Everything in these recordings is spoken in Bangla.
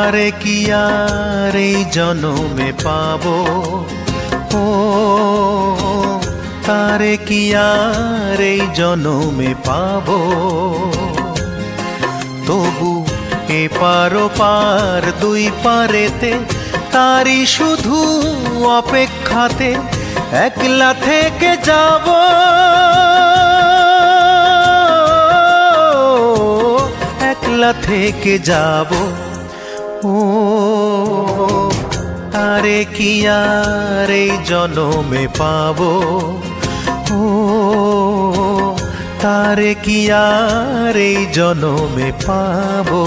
তারে কি আর এই জনমে পাবো, ও তারে কি আর এই জনমে পাবো। তবু এপার ওপার দুই পারেতে তারি শুধু অপেক্ষাতে একলা থেকে যাব, একলা থেকে যাব। ও তারে কি আর এই জনমে পাবো, ও তারে কি আর এই জনমে পাবো।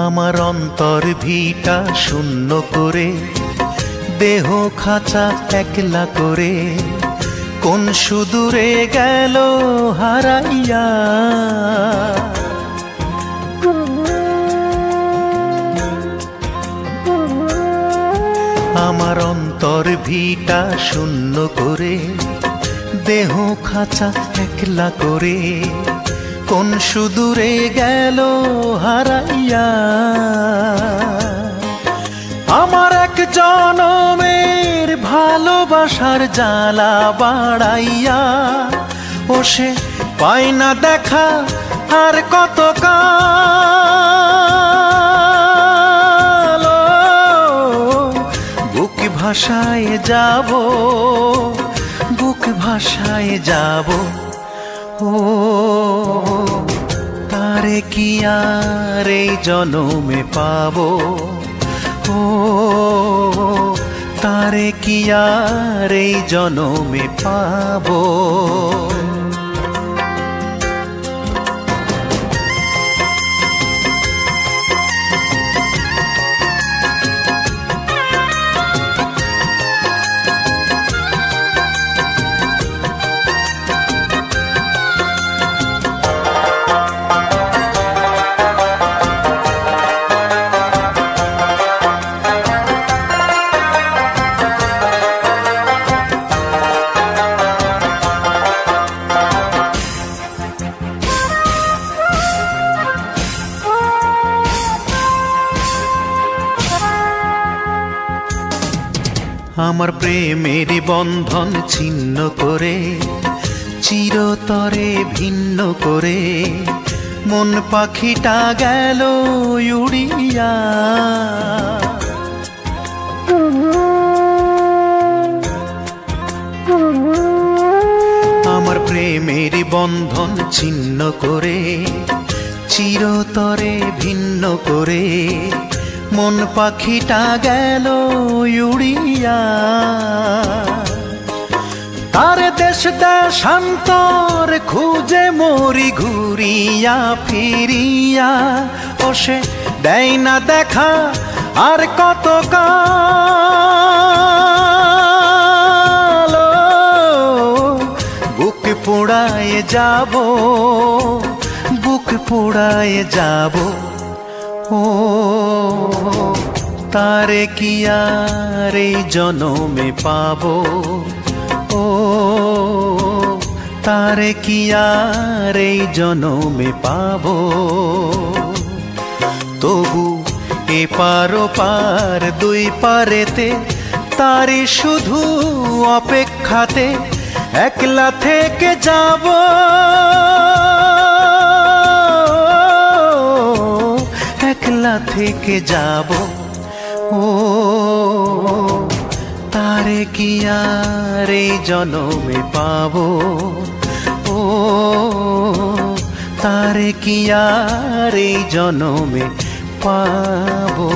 আমার অন্তর ভিটা শূন্য করে, দেহ খাঁচা একলা করে, কোন সুদূরে গেল হারাইয়া। আমার অন্তর ভিটা শূন্য করে, দেহ খাঁচা একলা করে, কোন সুদূরে গেল হারাইয়া। আমার এক জনমের ভালোবাসার জ্বালা বাড়াইয়া, ও সে পায় না দেখা আর কত কাল। বুক ভাষায় যাব, বুক ভাষায় যাব। ও তারে কি আর এই জনমে পাবো, ও তারে কি আর এই জনমে পাবো। আমার প্রেমের বন্ধন ছিন্ন করে, চিরতরে ভিন্ন করে, মন পাখিটা গেল উড়িয়া। আমার প্রেমের বন্ধন ছিন্ন করে, চিরতরে ভিন্ন করে, মন পাখিটা গেল উড়িয়া। তার দেশ দেশান্তর খুঁজে মরি ঘুরিয়া ফিরিয়া, ও সে দেয় না দেখা আর কত কাল। বুক পোড়ায় যাব, বুক পোড়ায় যাব। ও তারে কি আর এই জনমে পাবো, ও তারে কি আর এই জনমে পাবো। তবু এপার ওপার দুই পারেতে তারি শুধু অপেক্ষাতে একলা থেকে যাব, একলা থেকে যাব। ও তারে কি আর এই জনমে পাবো, ও তারে কি আর এই জনমে পাবো।